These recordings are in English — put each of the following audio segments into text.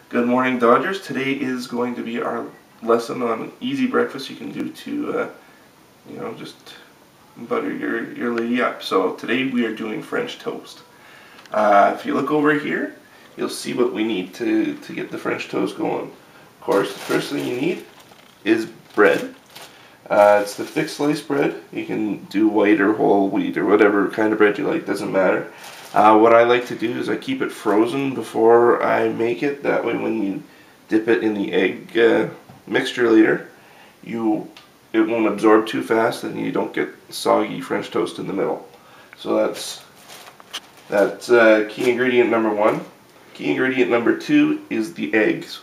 Good morning, Dodgers. Today is going to be our lesson on easy breakfast you can do to, just butter your lady up. So today we are doing French toast. If you look over here, you'll see what we need to get the French toast going. Of course, the first thing you need is bread. It's the thick sliced bread. You can do white or whole wheat or whatever kind of bread you like, doesn't matter. What I like to do is I keep it frozen before I make it. That way when you dip it in the egg mixture later, it won't absorb too fast and you don't get soggy French toast in the middle. So that's key ingredient number one. Key ingredient number two is the eggs.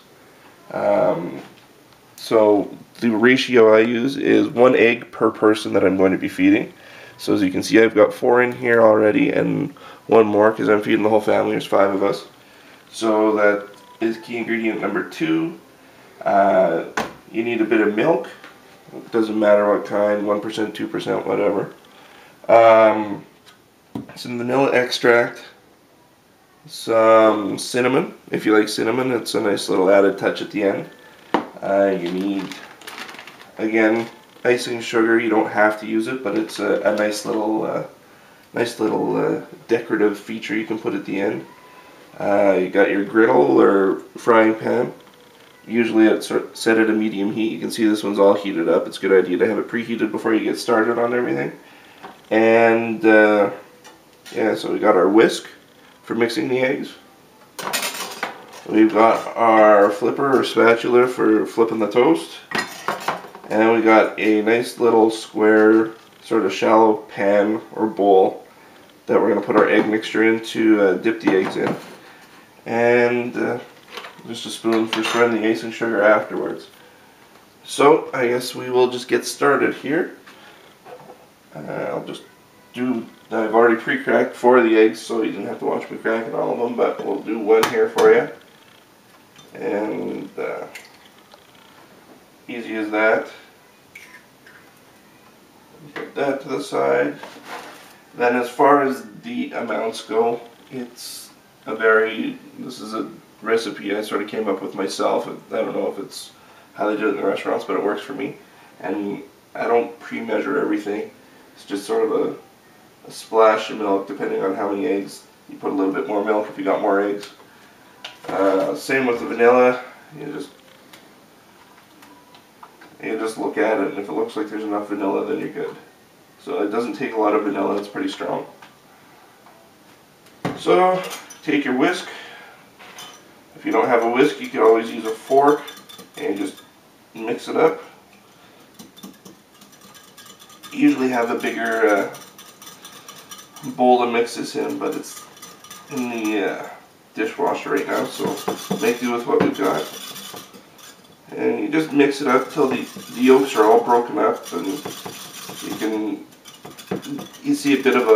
So the ratio I use is 1 egg per person that I'm going to be feeding. So as you can see, I've got 4 in here already and 1 more because I'm feeding the whole family. There's 5 of us. So that is key ingredient number 2. You need a bit of milk. It doesn't matter what kind, 1%, 2%, whatever. Some vanilla extract. Some cinnamon. If you like cinnamon, it's a nice little added touch at the end. You need, again, icing sugar. You don't have to use it, but it's a nice little decorative feature you can put at the end. You got your griddle or frying pan. Usually it's set at a medium heat. You can see this one's all heated up. It's a good idea to have it preheated before you get started on everything. And yeah, so we got our whisk for mixing the eggs. We've got our flipper or spatula for flipping the toast. And we got a nice little square, sort of shallow pan or bowl that we're going to put our egg mixture in to dip the eggs in. And just a spoon for spreading the icing sugar afterwards. So I guess we will just get started here. I've already pre-cracked 4 of the eggs, so you didn't have to watch me cracking all of them, but we'll do 1 here for you. And easy as that. Put that to the side. Then as far as the amounts go, this is a recipe I sort of came up with myself. I don't know if it's how they do it in the restaurants, but it works for me. And I don't pre-measure everything. It's just sort of a splash of milk depending on how many eggs. You put a little bit more milk if you got more eggs. Same with the vanilla. You just look at it, and if it looks like there's enough vanilla, then you're good. So it doesn't take a lot of vanilla, it's pretty strong. So take your whisk. If you don't have a whisk, you can always use a fork and just mix it up. You usually have a bigger bowl to mix this in, but it's in the dishwasher right now, so make do with what we've got. And you just mix it up till the yolks are all broken up, and you see a bit of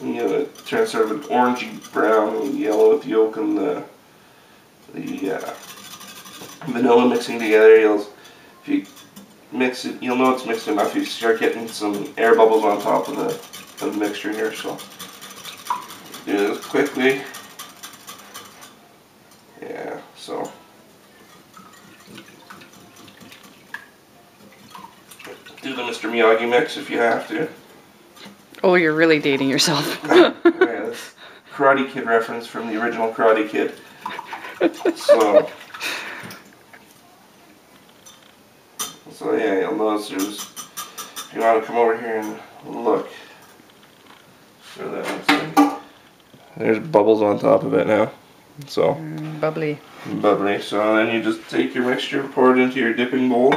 it turns sort of an orangey brown yellow with the yolk and the vanilla mixing together. If you mix it, you'll know it's mixed enough. You start getting some air bubbles on top of the mixture here, so do this quickly. Yeah, so do the Mr. Miyagi mix if you have to. Oh, you're really dating yourself. Yeah, that's Karate Kid reference from the original Karate Kid. So yeah, you'll notice if you want to come over here and look. Show that. There's bubbles on top of it now. So bubbly. So then you just take your mixture, pour it into your dipping bowl.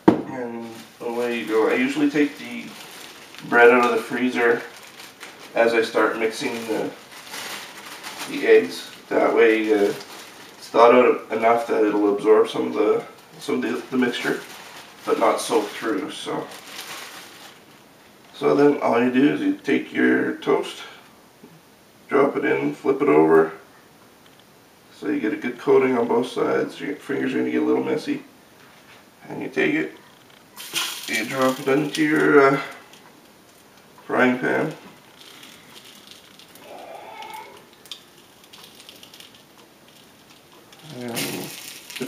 And away you go. I usually take the bread out of the freezer as I start mixing the eggs. That way it's thawed out enough that it'll absorb some of the mixture, but not soak through. So then all you do is you take your toast, drop it in, flip it over, so you get a good coating on both sides. Your fingers are going to get a little messy. And you take it, you drop it into your frying pan,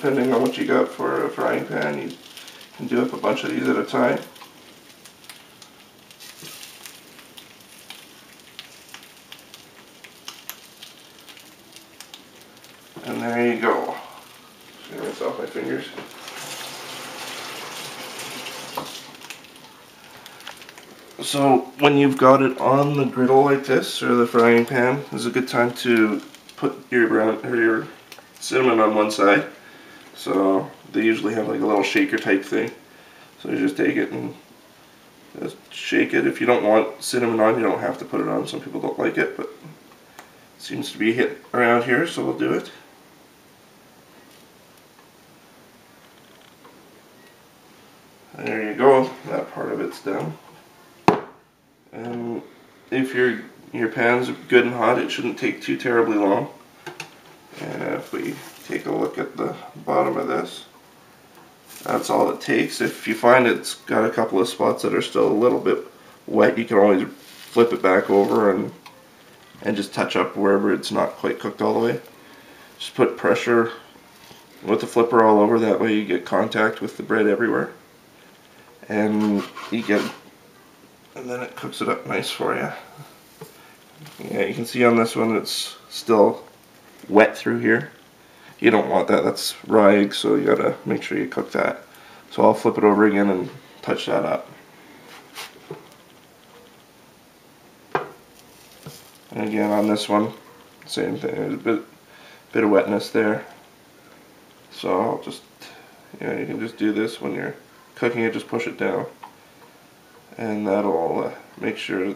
depending on what you got for a frying pan, you can do up a bunch of these at a time. And there you go. Just rinse off my fingers. So when you've got it on the griddle like this, or the frying pan, this is a good time to put your cinnamon on one side. So they usually have like a little shaker type thing. So you just take it and just shake it. If you don't want cinnamon on, you don't have to put it on. Some people don't like it, but it seems to be a hit around here, so we'll do it. There you go, that part of it's done. And if your pan's good and hot, it shouldn't take too terribly long. And if we take a look at the bottom of this, that's all it takes. If you find it's got a couple of spots that are still a little bit wet, you can always flip it back over and just touch up wherever it's not quite cooked all the way. Just put pressure with the flipper all over, that way you get contact with the bread everywhere. And and then it cooks it up nice for you. Yeah, you can see on this one it's still wet through here. You don't want that, that's raw egg, so you gotta make sure you cook that. So I'll flip it over again and touch that up. And again on this one, same thing, there's a bit of wetness there. So I'll just, you can just do this when you're cooking it, just push it down. And that'll make sure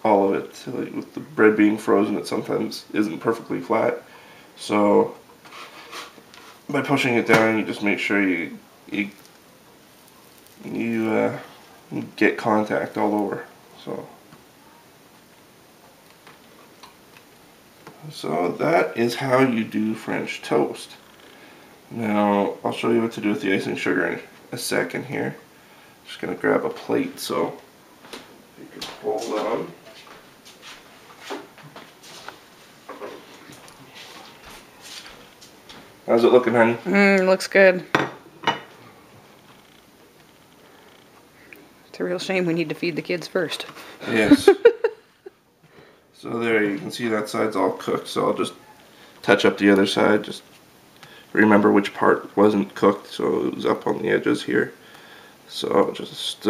all of it, like with the bread being frozen, it sometimes isn't perfectly flat. So by pushing it down, you just make sure you get contact all over. So that is how you do French toast. Now I'll show you what to do with the icing sugar in a second here. Just gonna grab a plate, so you can hold on. How's it looking, honey? Looks good. It's a real shame we need to feed the kids first. Yes. So there, you can see that side's all cooked, so I'll just touch up the other side. Just remember which part wasn't cooked, so it was up on the edges here. So I'll just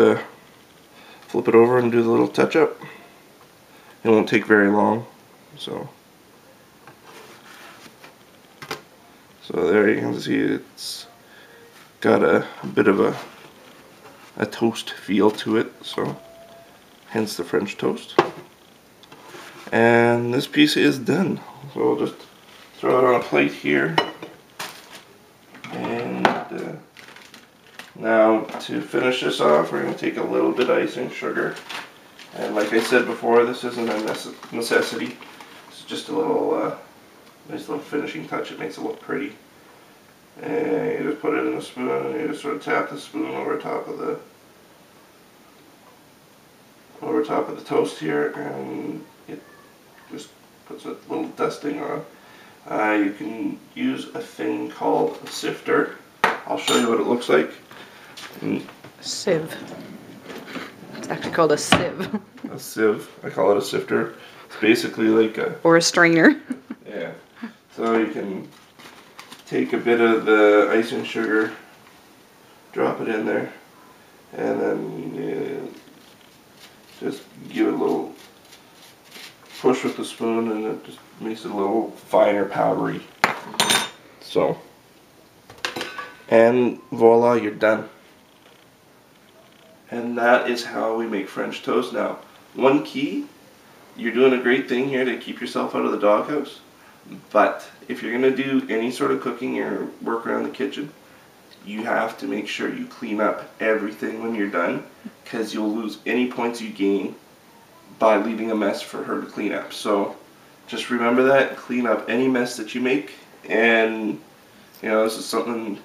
flip it over and do the little touch up. It won't take very long. So there you can see it's got a bit of a toast feel to it, so hence the French toast. And this piece is done. So we'll just throw it on a plate here. And now to finish this off, we're going to take a little bit of icing sugar. And like I said before, this isn't a necessity. It's just a little nice little finishing touch. It makes it look pretty. And you just put it in a spoon and you just sort of tap the spoon over top of the toast here, and it just puts a little dusting on. You can use a thing called a sifter. I'll show you what it looks like. Sieve. It's actually called a sieve. A sieve. I call it a sifter. It's basically like a... Or a strainer. Yeah. So you can take a bit of the icing sugar, drop it in there, and then just give it a little push with the spoon, and it just makes it a little finer, powdery. So, and voila, you're done. And that is how we make French toast. Now, one key, you're doing a great thing here to keep yourself out of the doghouse, but if you're going to do any sort of cooking or work around the kitchen, you have to make sure you clean up everything when you're done, because you'll lose any points you gain by leaving a mess for her to clean up. So just remember that, clean up any mess that you make. And you know, this is something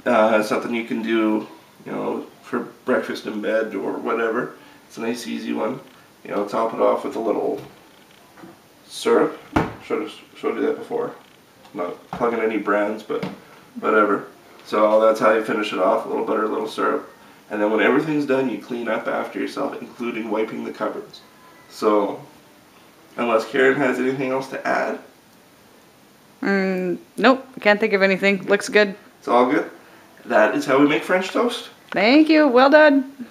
you can do, you know, for breakfast in bed or whatever. It's a nice easy one. You know, top it off with a little syrup. Showed you that before. not plugging any brands, but whatever. So that's how you finish it off, a little butter, a little syrup. And then when everything's done, you clean up after yourself, including wiping the cupboards. So, unless Karen has anything else to add. Nope, can't think of anything. Looks good. It's all good. That is how we make French toast. Thank you. Well done.